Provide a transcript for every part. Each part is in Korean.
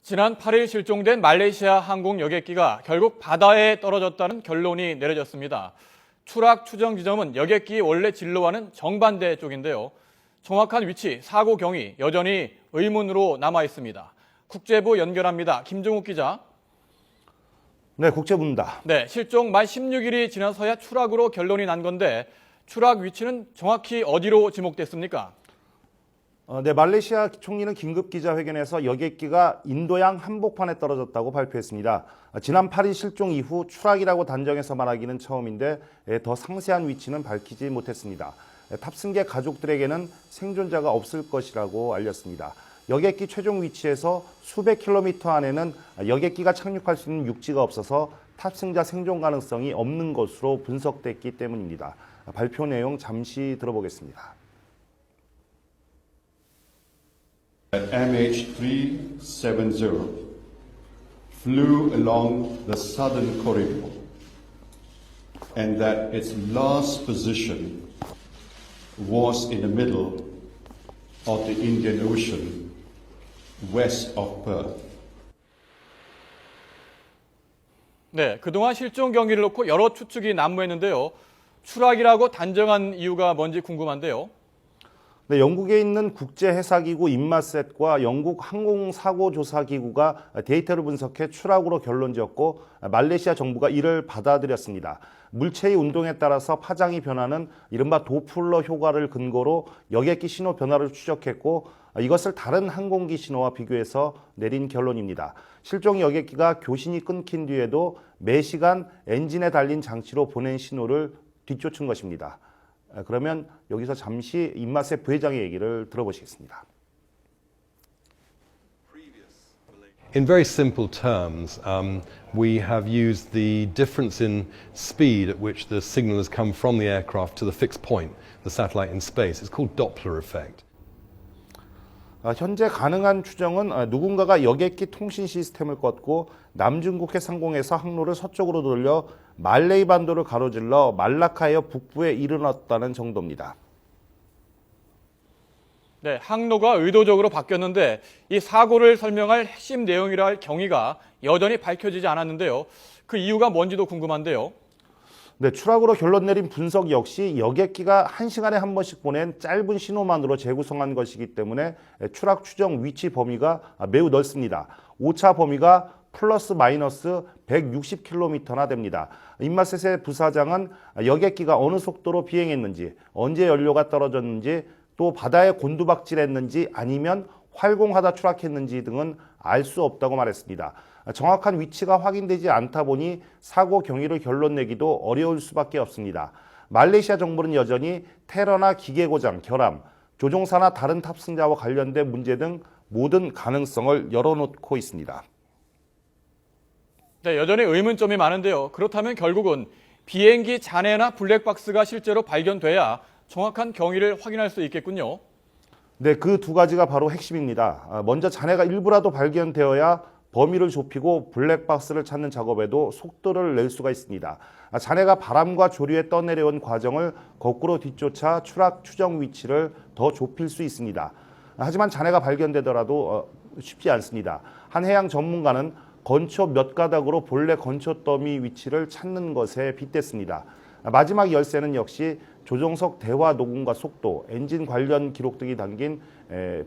지난 8일 실종된 말레이시아 항공 여객기가 결국 바다에 떨어졌다는 결론이 내려졌습니다. 추락 추정 지점은 여객기의 원래 진로와는 정반대 쪽인데요. 정확한 위치, 사고 경위 여전히 의문으로 남아 있습니다. 국제부 연결합니다. 김종욱 기자. 네, 국제부입니다. 네, 실종 만 16일이 지나서야 추락으로 결론이 난 건데 추락 위치는 정확히 어디로 지목됐습니까? 네, 말레이시아 총리는 긴급 기자회견에서 여객기가 인도양 한복판에 떨어졌다고 발표했습니다. 지난 8일 실종 이후 추락이라고 단정해서 말하기는 처음인데 더 상세한 위치는 밝히지 못했습니다. 탑승객 가족들에게는 생존자가 없을 것이라고 알렸습니다. 여객기 최종 위치에서 수백 킬로미터 안에는 여객기가 착륙할 수 있는 육지가 없어서 탑승자 생존 가능성이 없는 것으로 분석됐기 때문입니다. 발표 내용 잠시 들어보겠습니다. That MH370 flew along the southern corridor and that its last position was in the middle of the Indian Ocean west of Perth. 네, 그동안 실종 경위를 놓고 여러 추측이 난무했는데요. 추락이라고 단정한 이유가 뭔지 궁금한데요. 네, 영국에 있는 국제해사기구 인마셋과 영국 항공사고조사기구가 데이터를 분석해 추락으로 결론지었고 말레이시아 정부가 이를 받아들였습니다. 물체의 운동에 따라서 파장이 변하는 이른바 도플러 효과를 근거로 여객기 신호 변화를 추적했고 이것을 다른 항공기 신호와 비교해서 내린 결론입니다. 실종 여객기가 교신이 끊긴 뒤에도 매시간 엔진에 달린 장치로 보낸 신호를 뒤쫓은 것입니다. 그러면 여기서 잠시 인마셋 부회장의 얘기를 들어보시겠습니다. In very simple terms, we have used the difference in speed at which the signal has come from the aircraft to the fixed point, the satellite in space. It's called Doppler effect. 현재 가능한 추정은 누군가가 여객기 통신 시스템을 껐고 남중국해 상공에서 항로를 서쪽으로 돌려 말레이 반도를 가로질러 말라카의 북부에 이르렀다는 정도입니다. 네, 항로가 의도적으로 바뀌었는데 이 사고를 설명할 핵심 내용이라 할 경위가 여전히 밝혀지지 않았는데요. 그 이유가 뭔지도 궁금한데요. 네, 추락으로 결론 내린 분석 역시 여객기가 1시간에 한 번씩 보낸 짧은 신호만으로 재구성한 것이기 때문에 추락 추정 위치 범위가 매우 넓습니다. 오차 범위가 플러스 마이너스 160km나 됩니다. 인마셋의 부사장은 여객기가 어느 속도로 비행했는지, 언제 연료가 떨어졌는지, 또 바다에 곤두박질했는지 아니면 활공하다 추락했는지 등은 알 수 없다고 말했습니다. 정확한 위치가 확인되지 않다 보니 사고 경위를 결론 내기도 어려울 수밖에 없습니다. 말레이시아 정부는 여전히 테러나 기계 고장, 결함, 조종사나 다른 탑승자와 관련된 문제 등 모든 가능성을 열어놓고 있습니다. 네, 여전히 의문점이 많은데요. 그렇다면 결국은 비행기 잔해나 블랙박스가 실제로 발견돼야 정확한 경위를 확인할 수 있겠군요. 네, 그 두 가지가 바로 핵심입니다. 먼저 잔해가 일부라도 발견되어야 범위를 좁히고 블랙박스를 찾는 작업에도 속도를 낼 수가 있습니다. 잔해가 바람과 조류에 떠내려온 과정을 거꾸로 뒤쫓아 추락 추정 위치를 더 좁힐 수 있습니다. 하지만 잔해가 발견되더라도 쉽지 않습니다. 한 해양 전문가는 건초 몇 가닥으로 본래 건초 더미 위치를 찾는 것에 빗댔습니다. 마지막 열쇠는 역시 조종석 대화 녹음과 속도, 엔진 관련 기록 등이 담긴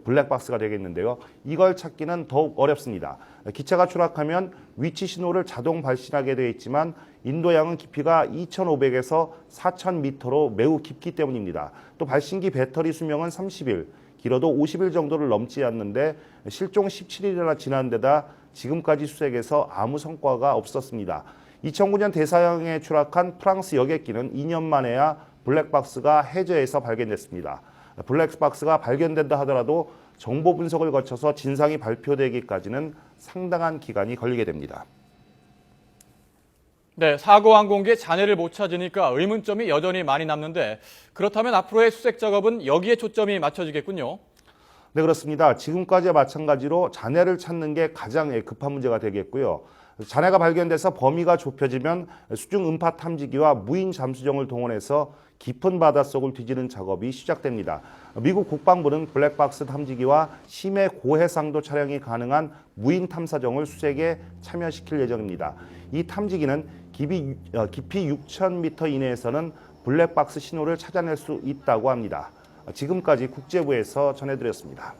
블랙박스가 되겠는데요. 이걸 찾기는 더욱 어렵습니다. 기체가 추락하면 위치 신호를 자동 발신하게 되어 있지만 인도양은 깊이가 2,500에서 4,000m로 매우 깊기 때문입니다. 또 발신기 배터리 수명은 30일, 길어도 50일 정도를 넘지 않는데 실종 17일이나 지난 데다 지금까지 수색에서 아무 성과가 없었습니다. 2009년 대서양에 추락한 프랑스 여객기는 2년 만에야 블랙박스가 해저에서 발견됐습니다. 블랙박스가 발견된다 하더라도 정보 분석을 거쳐서 진상이 발표되기까지는 상당한 기간이 걸리게 됩니다. 네, 사고 항공기의 잔해를 못 찾으니까 의문점이 여전히 많이 남는데 그렇다면 앞으로의 수색 작업은 여기에 초점이 맞춰지겠군요. 네, 그렇습니다. 지금까지와 마찬가지로 잔해를 찾는 게 가장 급한 문제가 되겠고요. 잔해가 발견돼서 범위가 좁혀지면 수중 음파 탐지기와 무인 잠수정을 동원해서 깊은 바닷속을 뒤지는 작업이 시작됩니다. 미국 국방부는 블랙박스 탐지기와 심해 고해상도 촬영이 가능한 무인 탐사정을 수색에 참여시킬 예정입니다. 이 탐지기는 깊이 6,000m 이내에서는 블랙박스 신호를 찾아낼 수 있다고 합니다. 지금까지 국제부에서 전해드렸습니다.